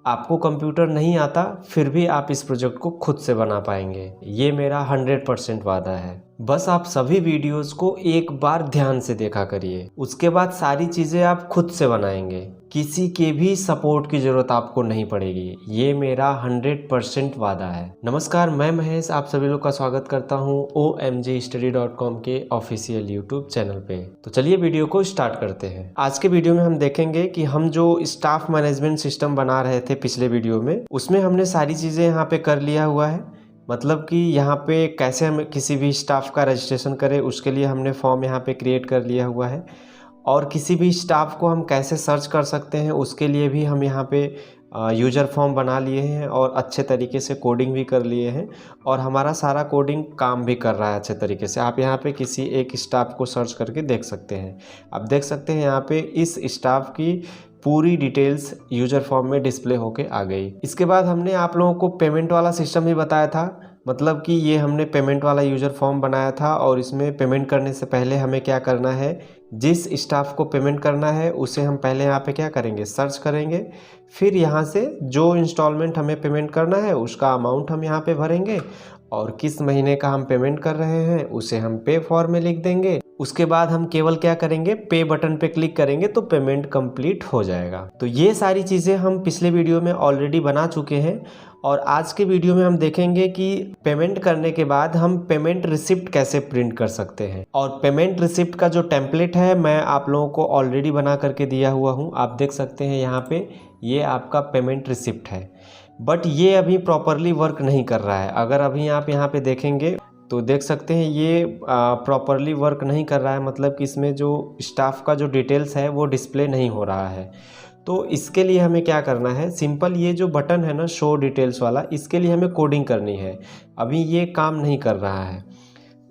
आपको कंप्यूटर नहीं आता फिर भी आप इस प्रोजेक्ट को खुद से बना पाएंगे, ये मेरा 100% वादा है। बस आप सभी वीडियोस को एक बार ध्यान से देखा करिए, उसके बाद सारी चीज़ें आप खुद से बनाएंगे, किसी के भी सपोर्ट की ज़रूरत आपको नहीं पड़ेगी, ये मेरा 100% वादा है। नमस्कार, मैं महेश आप सभी लोग का स्वागत करता हूँ omgstudy.com के ऑफिशियल यूट्यूब चैनल पे। तो चलिए वीडियो को स्टार्ट करते हैं। आज के वीडियो में हम देखेंगे कि हम जो स्टाफ मैनेजमेंट सिस्टम बना रहे थे पिछले वीडियो में, उसमें हमने सारी चीज़ें यहाँ पे कर लिया हुआ है। मतलब कि यहाँ पे कैसे हम किसी भी स्टाफ का रजिस्ट्रेशन करें, उसके लिए हमने फॉर्म यहाँ पे क्रिएट कर लिया हुआ है। और किसी भी स्टाफ को हम कैसे सर्च कर सकते हैं, उसके लिए भी हम यहाँ पे यूज़र फॉर्म बना लिए हैं और अच्छे तरीके से कोडिंग भी कर लिए हैं। और हमारा सारा कोडिंग काम भी कर रहा है अच्छे तरीके से। आप यहाँ पे किसी एक स्टाफ को सर्च करके देख सकते हैं। आप देख सकते हैं यहाँ पे इस स्टाफ की पूरी डिटेल्स यूज़र फॉर्म में डिस्प्ले होके आ गई। इसके बाद हमने आप लोगों को पेमेंट वाला सिस्टम भी बताया था। मतलब कि ये हमने पेमेंट वाला यूज़र फॉर्म बनाया था और इसमें पेमेंट करने से पहले हमें क्या करना है, जिस स्टाफ को पेमेंट करना है उसे हम पहले यहाँ पे क्या करेंगे, सर्च करेंगे। फिर यहाँ से जो इंस्टॉलमेंट हमें पेमेंट करना है उसका अमाउंट हम यहाँ पे भरेंगे और किस महीने का हम पेमेंट कर रहे हैं उसे हम पे फॉर्म में लिख देंगे। उसके बाद हम केवल क्या करेंगे, पे बटन पे क्लिक करेंगे तो पेमेंट कंप्लीट हो जाएगा। तो ये सारी चीज़ें हम पिछले वीडियो में ऑलरेडी बना चुके हैं और आज के वीडियो में हम देखेंगे कि पेमेंट करने के बाद हम पेमेंट रिसिप्ट कैसे प्रिंट कर सकते हैं। और पेमेंट रिसिप्ट का जो टेम्पलेट है मैं आप लोगों को ऑलरेडी बना करके दिया हुआ हूँ। आप देख सकते हैं यहाँ पे ये आपका पेमेंट रिसिप्ट है, बट ये अभी प्रॉपरली वर्क नहीं कर रहा है। अगर अभी आप यहाँ पे देखेंगे तो देख सकते हैं ये प्रॉपरली वर्क नहीं कर रहा है। मतलब कि इसमें जो स्टाफ का जो डिटेल्स है वो डिस्प्ले नहीं हो रहा है। तो इसके लिए हमें क्या करना है, सिंपल ये जो बटन है ना शो डिटेल्स वाला, इसके लिए हमें कोडिंग करनी है। अभी ये काम नहीं कर रहा है,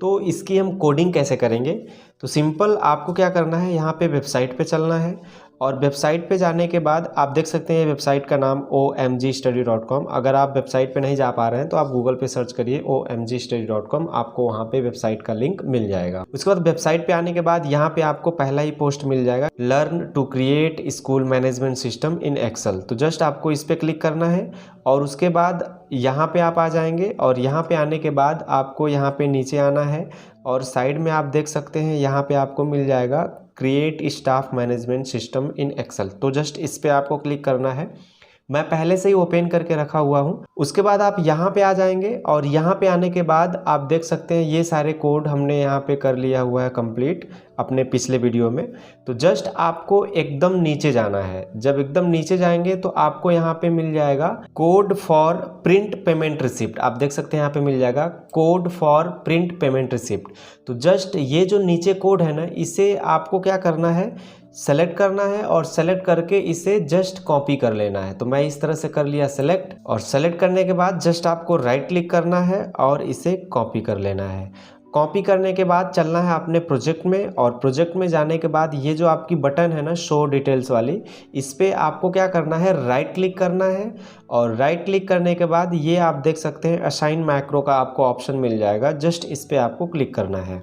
तो इसकी हम कोडिंग कैसे करेंगे। तो सिंपल आपको क्या करना है, यहाँ पे वेबसाइट पे चलना है और वेबसाइट पे जाने के बाद आप देख सकते हैं वेबसाइट का नाम omgstudy.com। अगर आप वेबसाइट पे नहीं जा पा रहे हैं तो आप गूगल पे सर्च करिए omgstudy.com, आपको वहाँ पे वेबसाइट का लिंक मिल जाएगा। उसके बाद वेबसाइट पे आने के बाद यहाँ पे आपको पहला ही पोस्ट मिल जाएगा, learn to create school management system in excel. तो जस्ट आपको इस पर क्लिक करना है और उसके बाद यहाँ पे आप आ जाएंगे और यहाँ पे आने के बाद आपको यहाँ पे नीचे आना है और साइड में आप देख सकते हैं यहाँ पे आपको मिल जाएगा create staff management system in excel. तो जस्ट इस पे आपको क्लिक करना है। मैं पहले से ही ओपन करके रखा हुआ हूँ। उसके बाद आप यहाँ पे आ जाएंगे और यहाँ पे आने के बाद आप देख सकते हैं ये सारे कोड हमने यहाँ पे कर लिया हुआ है कंप्लीट अपने पिछले वीडियो में। तो जस्ट आपको एकदम नीचे जाना है। जब एकदम नीचे जाएंगे तो आपको यहाँ पे मिल जाएगा code for print payment receipt. आप देख सकते हैं यहाँ पे मिल जाएगा code for print payment receipt. तो जस्ट ये जो नीचे कोड है ना, इसे आपको क्या करना है, सेलेक्ट करना है और सेलेक्ट करके इसे जस्ट कॉपी कर लेना है। तो मैं इस तरह से कर लिया सेलेक्ट, और सेलेक्ट करने के बाद जस्ट आपको राइट क्लिक करना है और इसे कॉपी कर लेना है। कॉपी करने के बाद चलना है अपने प्रोजेक्ट में और प्रोजेक्ट में जाने के बाद ये जो आपकी बटन है ना शो डिटेल्स वाली, इस पर आपको क्या करना है, राइट क्लिक करना है। और राइट क्लिक करने के बाद ये आप देख सकते हैं असाइन मैक्रो का आपको ऑप्शन मिल जाएगा, जस्ट इस पर आपको क्लिक करना है।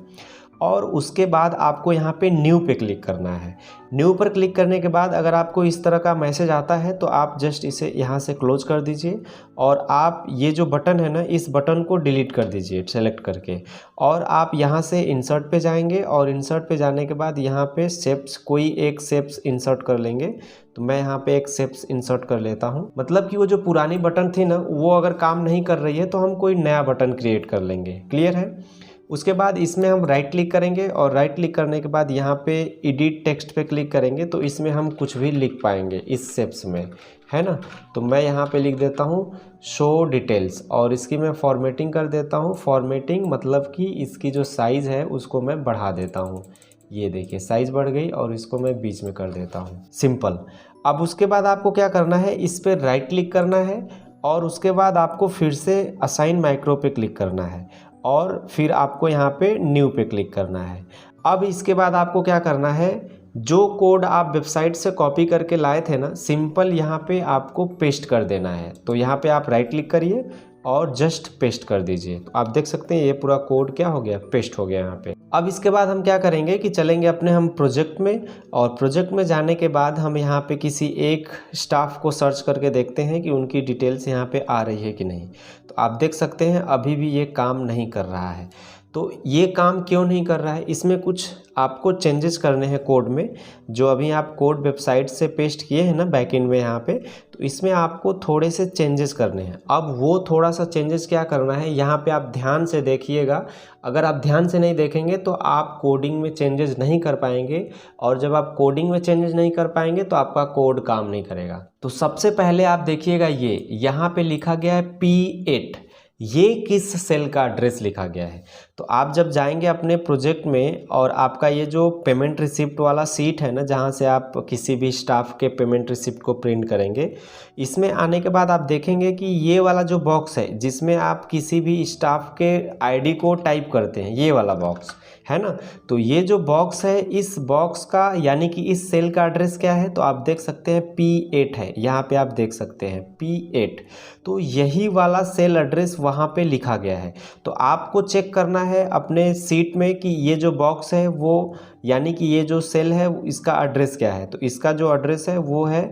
और उसके बाद आपको यहाँ पे न्यू पे क्लिक करना है। न्यू पर क्लिक करने के बाद अगर आपको इस तरह का मैसेज आता है तो आप जस्ट इसे यहाँ से क्लोज कर दीजिए और आप ये जो बटन है ना, इस बटन को डिलीट कर दीजिए सेलेक्ट करके। और आप यहाँ से इंसर्ट पे जाएंगे और इंसर्ट पे जाने के बाद यहाँ पे शेप्स, कोई एक शेप्स इंसर्ट कर लेंगे। तो मैं यहाँ पे एक शेप्स इंसर्ट कर लेता हूँ। मतलब कि वो जो पुरानी बटन थी ना, वो अगर काम नहीं कर रही है तो हम कोई नया बटन क्रिएट कर लेंगे। क्लियर है। उसके बाद इसमें हम राइट क्लिक करेंगे और राइट क्लिक करने के बाद यहाँ पे एडिट टेक्स्ट पे क्लिक करेंगे तो इसमें हम कुछ भी लिख पाएंगे इस शेप्स में, है ना। तो मैं यहाँ पे लिख देता हूँ शो डिटेल्स और इसकी मैं फॉर्मेटिंग कर देता हूँ। फॉर्मेटिंग मतलब कि इसकी जो साइज़ है उसको मैं बढ़ा देता हूँ। ये देखिए साइज़ बढ़ गई और इसको मैं बीच में कर देता हूँ, सिंपल। अब उसके बाद आपको क्या करना है, इस पर राइट क्लिक करना है और उसके बाद आपको फिर से असाइन माइक्रो पे क्लिक करना है और फिर आपको यहाँ पे न्यू पे क्लिक करना है। अब इसके बाद आपको क्या करना है, जो कोड आप वेबसाइट से कॉपी करके लाए थे ना, सिंपल यहाँ पे आपको पेस्ट कर देना है। तो यहाँ पे आप राइट क्लिक करिए और जस्ट पेस्ट कर दीजिए। तो आप देख सकते हैं ये पूरा कोड क्या हो गया, पेस्ट हो गया यहाँ पे। अब इसके बाद हम क्या करेंगे कि चलेंगे अपने हम प्रोजेक्ट में, और प्रोजेक्ट में जाने के बाद हम यहाँ पे किसी एक स्टाफ को सर्च करके देखते हैं कि उनकी डिटेल्स यहाँ पे आ रही है कि नहीं। तो आप देख सकते हैं अभी भी ये काम नहीं कर रहा है। तो ये काम क्यों नहीं कर रहा है, इसमें कुछ आपको चेंजेस करने हैं कोड में। जो अभी आप कोड वेबसाइट से पेस्ट किए हैं ना बैकएंड में यहाँ पे, तो इसमें आपको थोड़े से चेंजेस करने हैं। अब वो थोड़ा सा चेंजेस क्या करना है, यहाँ पे आप ध्यान से देखिएगा। अगर आप ध्यान से नहीं देखेंगे तो आप कोडिंग में चेंजेस नहीं कर पाएंगे, और जब आप कोडिंग में चेंजेस नहीं कर पाएंगे तो आपका कोड काम नहीं करेगा। तो सबसे पहले आप देखिएगा ये यहाँ पे लिखा गया है P8, ये किस सेल का एड्रेस लिखा गया है। तो आप जब जाएंगे अपने प्रोजेक्ट में और आपका ये जो पेमेंट रिसिप्ट वाला सीट है ना, जहाँ से आप किसी भी स्टाफ के पेमेंट रिसिप्ट को प्रिंट करेंगे, इसमें आने के बाद आप देखेंगे कि ये वाला जो बॉक्स है जिसमें आप किसी भी स्टाफ के आईडी को टाइप करते हैं, ये वाला बॉक्स है ना। तो ये जो बॉक्स है, इस बॉक्स का यानी कि इस सेल का एड्रेस क्या है, तो आप देख सकते हैं P8 है, यहाँ पे आप देख सकते हैं P8। तो यही वाला सेल एड्रेस वहाँ पे लिखा गया है। तो आपको चेक करना है अपने सीट में कि ये जो बॉक्स है वो यानी कि ये जो सेल है इसका एड्रेस क्या है। तो इसका जो एड्रेस है वो है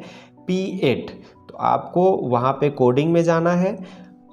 P8। तो आपको वहाँ पे कोडिंग में जाना है,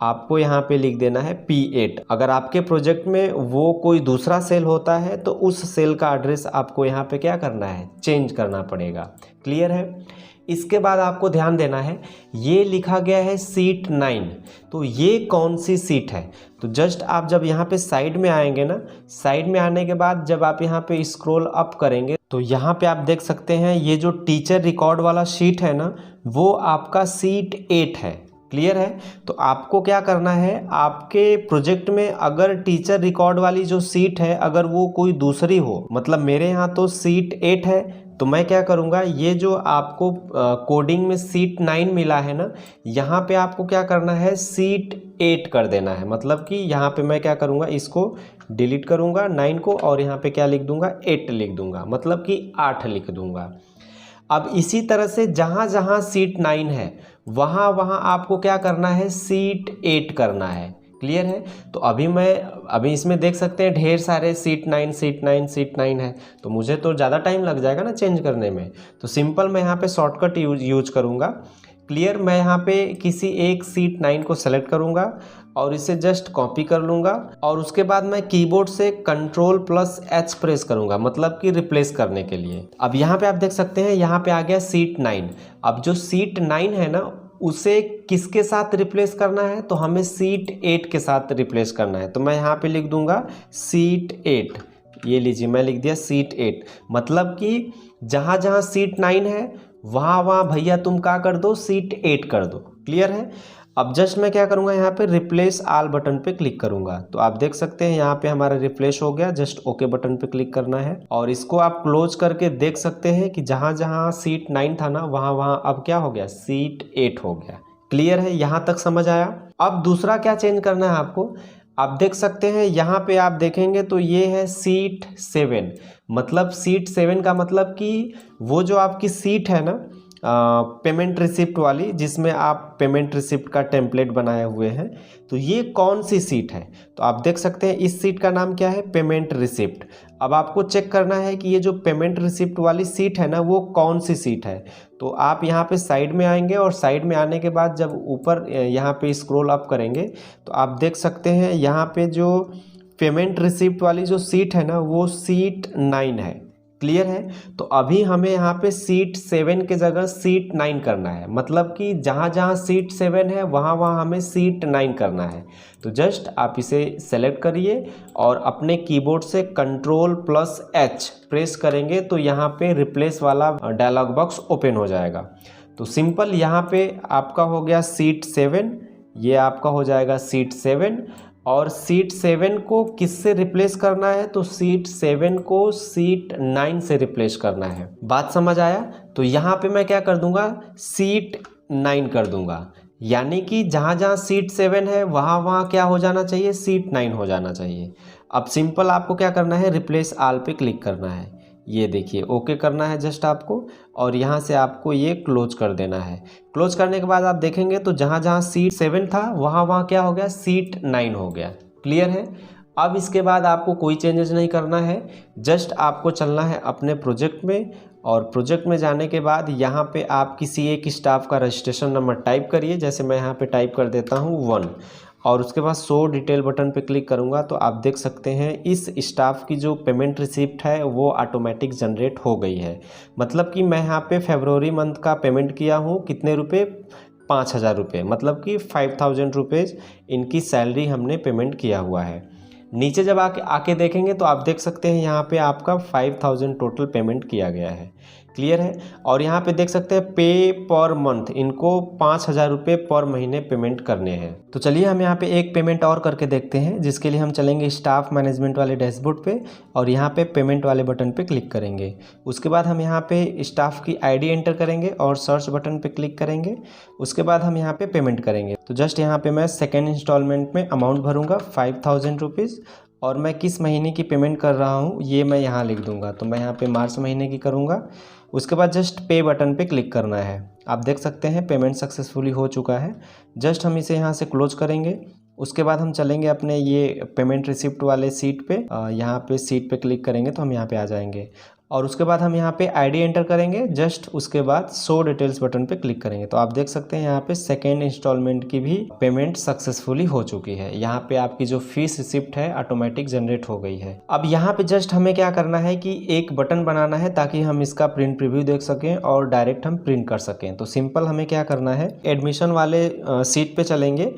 आपको यहाँ पे लिख देना है P8। अगर आपके प्रोजेक्ट में वो कोई दूसरा सेल होता है तो उस सेल का एड्रेस आपको यहाँ पे क्या करना है, चेंज करना पड़ेगा। क्लियर है। इसके बाद आपको ध्यान देना है, ये लिखा गया है सीट 9। तो ये कौन सी सीट है, तो जस्ट आप जब यहाँ पे साइड में आएंगे ना, साइड में आने के बाद जब आप यहाँ पे स्क्रॉल अप करेंगे तो यहाँ पे आप देख सकते हैं ये जो टीचर रिकॉर्ड वाला शीट है ना, वो आपका सीट 8 है। क्लियर है। तो आपको क्या करना है, आपके प्रोजेक्ट में अगर टीचर रिकॉर्ड वाली जो सीट है अगर वो कोई दूसरी हो, मतलब मेरे यहाँ तो सीट 8 है, तो मैं क्या करूँगा, ये जो आपको कोडिंग में सीट 9 मिला है ना, यहाँ पे आपको क्या करना है, सीट 8 कर देना है। मतलब कि यहाँ पे मैं क्या करूँगा, इसको डिलीट करूँगा 9 को, और यहाँ पे क्या लिख दूँगा, 8 लिख दूँगा, मतलब कि 8 लिख दूँगा। अब इसी तरह से जहाँ जहाँ सीट 9 है वहाँ वहाँ आपको क्या करना है, सीट 8 करना है। क्लियर है। तो अभी इसमें देख सकते हैं ढेर सारे सीट 9 सीट 9 सीट 9 है, तो मुझे तो ज़्यादा टाइम लग जाएगा ना चेंज करने में। तो सिंपल मैं यहाँ पे शॉर्टकट यूज करूँगा। क्लियर। मैं यहाँ पे किसी एक सीट 9 को सेलेक्ट करूँगा और इसे जस्ट कॉपी कर लूँगा, और उसके बाद मैं कीबोर्ड से Ctrl+H प्रेस करूँगा, मतलब कि रिप्लेस करने के लिए। अब यहाँ पे आप देख सकते हैं यहाँ पे आ गया सीट 9। अब जो सीट 9 है ना, उसे किसके साथ रिप्लेस करना है, तो हमें सीट 8 के साथ रिप्लेस करना है। तो मैं यहाँ पे लिख दूँगा सीट 8। ये लीजिए मैं लिख दिया सीट 8। मतलब कि जहाँ जहाँ सीट 9 है वहाँ वहाँ भैया तुम क्या कर दो, सीट 8 कर दो। क्लियर है। अब जस्ट मैं क्या करूँगा, यहाँ पे रिप्लेस ऑल बटन पे क्लिक करूँगा, तो आप देख सकते हैं यहाँ पे हमारा रिप्लेस हो गया। जस्ट ओके बटन पे क्लिक करना है और इसको आप क्लोज करके देख सकते हैं कि जहाँ जहाँ सीट 9 था ना, वहाँ वहाँ अब क्या हो गया, सीट 8 हो गया। क्लियर है। यहाँ तक समझ आया। अब दूसरा क्या चेंज करना है आपको, आप देख सकते हैं यहाँ पे आप देखेंगे तो ये है सीट 7। मतलब सीट 7 का मतलब कि वो जो आपकी सीट है ना पेमेंट रिसिप्ट वाली, जिसमें आप पेमेंट रिसिप्ट का टेम्पलेट बनाए हुए हैं, तो ये कौन सी सीट है। तो आप देख सकते हैं इस सीट का नाम क्या है, पेमेंट रिसिप्ट। अब आपको चेक करना है कि ये जो पेमेंट रिसिप्ट वाली सीट है ना, वो कौन सी सीट है। तो आप यहाँ पे साइड में आएंगे और साइड में आने के बाद जब ऊपर यहाँ पे स्क्रॉल अप करेंगे तो आप देख सकते हैं यहाँ पे जो पेमेंट रिसिप्ट वाली जो सीट है ना, वो सीट 9 है। क्लियर है। तो अभी हमें यहाँ पे सीट 7 के जगह सीट 9 करना है। मतलब कि जहाँ जहाँ सीट 7 है वहाँ वहाँ हमें सीट 9 करना है। तो जस्ट आप इसे सेलेक्ट करिए और अपने कीबोर्ड से Ctrl+H प्रेस करेंगे तो यहाँ पे रिप्लेस वाला डायलॉग बॉक्स ओपन हो जाएगा। तो सिंपल यहाँ पे आपका हो गया सीट 7, ये आपका हो जाएगा सीट 7। और सीट 7 को किससे रिप्लेस करना है, तो सीट 7 को सीट 9 से रिप्लेस करना है। बात समझ आया। तो यहाँ पे मैं क्या कर दूंगा, सीट 9 कर दूंगा। यानी कि जहाँ जहाँ सीट 7 है वहाँ वहाँ क्या हो जाना चाहिए, सीट 9 हो जाना चाहिए। अब सिंपल आपको क्या करना है, रिप्लेस ऑल पे क्लिक करना है। ये देखिए ओके करना है जस्ट आपको, और यहाँ से आपको ये क्लोज कर देना है। क्लोज करने के बाद आप देखेंगे तो जहाँ जहाँ सीट 7 था वहाँ वहाँ क्या हो गया, सीट 9 हो गया। क्लियर है। अब इसके बाद आपको कोई चेंजेस नहीं करना है, जस्ट आपको चलना है अपने प्रोजेक्ट में, और प्रोजेक्ट में जाने के बाद यहाँ पे आप किसी एक स्टाफ का रजिस्ट्रेशन नंबर टाइप करिए। जैसे मैं यहाँ पे टाइप कर देता हूँ 1, और उसके बाद शो डिटेल बटन पे क्लिक करूँगा तो आप देख सकते हैं इस स्टाफ की जो पेमेंट रिसिप्ट है वो ऑटोमेटिक जनरेट हो गई है। मतलब कि मैं यहाँ पे फरवरी मंथ का पेमेंट किया हूँ, कितने रुपए, 5,000 रुपये, मतलब कि 5,000 रुपीज़ इनकी सैलरी हमने पेमेंट किया हुआ है। नीचे जब आके देखेंगे तो आप देख सकते हैं यहाँ पे आपका 5,000 टोटल पेमेंट किया गया है। क्लियर है। और यहाँ पे देख सकते हैं पे पर मंथ, इनको 5,000 रुपये पर महीने पेमेंट करने हैं। तो चलिए हम यहाँ पे एक पेमेंट और करके देखते हैं, जिसके लिए हम चलेंगे स्टाफ मैनेजमेंट वाले डैशबोर्ड पे और यहाँ पे पेमेंट वाले बटन पे क्लिक करेंगे। उसके बाद हम यहाँ पे स्टाफ की आईडी एंटर करेंगे और सर्च बटन पे क्लिक करेंगे। उसके बाद हम यहाँ पे पेमेंट करेंगे। तो जस्ट यहाँ पे मैं सेकेंड इंस्टॉलमेंट में अमाउंट भरूंगा 5,000 रुपीज़, और मैं किस महीने की पेमेंट कर रहा हूँ ये मैं यहाँ लिख दूंगा। तो मैं यहाँ पे मार्च महीने की करूँगा। उसके बाद जस्ट पे बटन पे क्लिक करना है। आप देख सकते हैं पेमेंट सक्सेसफुली हो चुका है। जस्ट हम इसे यहाँ से क्लोज करेंगे। उसके बाद हम चलेंगे अपने ये पेमेंट रिसिप्ट वाले सीट पे, यहाँ पे सीट पे क्लिक करेंगे तो हम यहाँ पे आ जाएंगे, और उसके बाद हम यहाँ पे आईडी एंटर करेंगे। जस्ट उसके बाद शो डिटेल्स बटन पे क्लिक करेंगे तो आप देख सकते हैं यहाँ पे सेकेंड इंस्टॉलमेंट की भी पेमेंट सक्सेसफुली हो चुकी है। यहाँ पे आपकी जो फीस रिसिप्ट है ऑटोमेटिक जनरेट हो गई है। अब यहाँ पे जस्ट हमें क्या करना है कि एक बटन बनाना है ताकि हम इसका प्रिंट प्रीव्यू देख सकें और डायरेक्ट हम प्रिंट कर सकें। तो सिंपल हमें क्या करना है, एडमिशन वाले सीट पे चलेंगे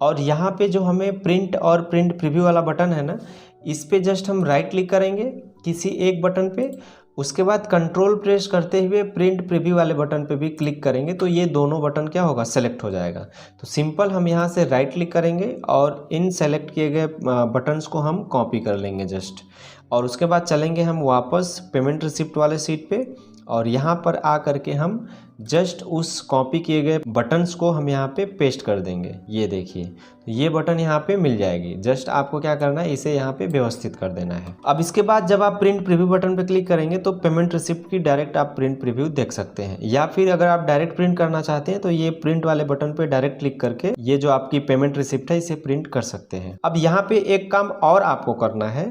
और यहाँ पे जो हमें प्रिंट और प्रिंट प्रीव्यू वाला बटन है ना, इस पे जस्ट हम राइट क्लिक करेंगे किसी एक बटन पे। उसके बाद कंट्रोल प्रेस करते हुए प्रिंट प्रीव्यू वाले बटन पे भी क्लिक करेंगे तो ये दोनों बटन क्या होगा, सेलेक्ट हो जाएगा। तो सिंपल हम यहाँ से राइट क्लिक करेंगे और इन सेलेक्ट किए गए बटन्स को हम कॉपी कर लेंगे जस्ट, और उसके बाद चलेंगे हम वापस पेमेंट रिसिप्ट वाले सीट पे, और यहाँ पर आ करके हम जस्ट उस कॉपी किए गए बटन्स को हम यहाँ पे पेस्ट कर देंगे। ये देखिए ये बटन यहाँ पे मिल जाएगी। जस्ट आपको क्या करना है, इसे यहाँ पे व्यवस्थित कर देना है। अब इसके बाद जब आप प्रिंट प्रीव्यू बटन पे क्लिक करेंगे तो पेमेंट रिसिप्ट की डायरेक्ट आप प्रिंट प्रीव्यू देख सकते हैं, या फिर अगर आप डायरेक्ट प्रिंट करना चाहते हैं तो ये प्रिंट वाले बटन पे डायरेक्ट क्लिक करके ये जो आपकी पेमेंट रिसिप्ट है इसे प्रिंट कर सकते हैं। अब यहाँ पे एक काम और आपको करना है,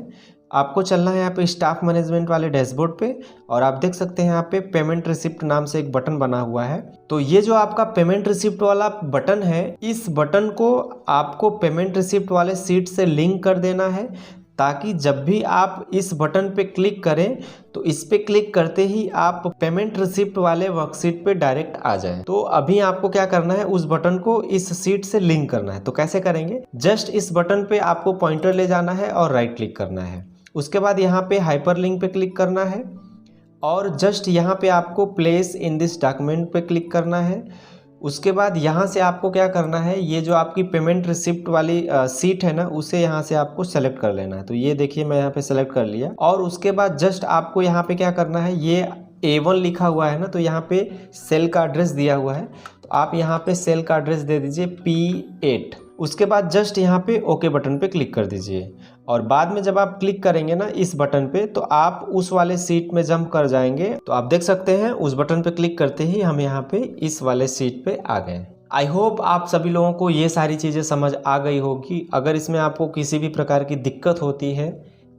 आपको चलना है यहाँ पे स्टाफ मैनेजमेंट वाले डैशबोर्ड पे, और आप देख सकते हैं यहाँ पे पेमेंट रिसिप्ट नाम से एक बटन बना हुआ है। तो ये जो आपका पेमेंट रिसिप्ट वाला बटन है, इस बटन को आपको पेमेंट रिसिप्ट वाले सीट से लिंक कर देना है, ताकि जब भी आप इस बटन पे क्लिक करें तो इस पे क्लिक करते ही आप पेमेंट रिसिप्ट वाले वर्कशीट पे डायरेक्ट आ जाएं। तो अभी आपको क्या करना है, उस बटन को इस सीट से लिंक करना है। तो कैसे करेंगे, जस्ट इस बटन पे आपको पॉइंटर ले जाना है और राइट क्लिक करना है। उसके बाद यहाँ पे हाइपर लिंक पे क्लिक करना है और जस्ट यहाँ पे आपको प्लेस इन दिस डॉक्यूमेंट पे क्लिक करना है। उसके बाद यहाँ से आपको क्या करना है, ये जो आपकी पेमेंट रिसिप्ट वाली सीट है ना, उसे यहाँ से आपको सेलेक्ट कर लेना है। तो ये देखिए मैं यहाँ पे सेलेक्ट कर लिया, और उसके बाद जस्ट आपको यहाँ पे क्या करना है, ये A1 लिखा हुआ है ना, तो यहाँ पे सेल का एड्रेस दिया हुआ है, तो आप यहाँ पे सेल का एड्रेस दे दीजिए P8। उसके बाद जस्ट यहाँ पे ओके बटन पे क्लिक कर दीजिए, और बाद में जब आप क्लिक करेंगे ना इस बटन पे तो आप उस वाले सीट में जंप कर जाएंगे। तो आप देख सकते हैं उस बटन पे क्लिक करते ही हम यहाँ पे इस वाले सीट पे आ गए। आई होप आप सभी लोगों को ये सारी चीज़ें समझ आ गई होगी। अगर इसमें आपको किसी भी प्रकार की दिक्कत होती है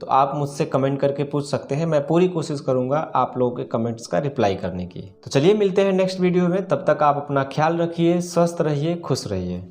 तो आप मुझसे कमेंट करके पूछ सकते हैं, मैं पूरी कोशिश करूंगा आप लोगों के कमेंट्स का रिप्लाई करने की। तो चलिए मिलते हैं नेक्स्ट वीडियो में, तब तक आप अपना ख्याल रखिए, स्वस्थ रहिए, खुश रहिए।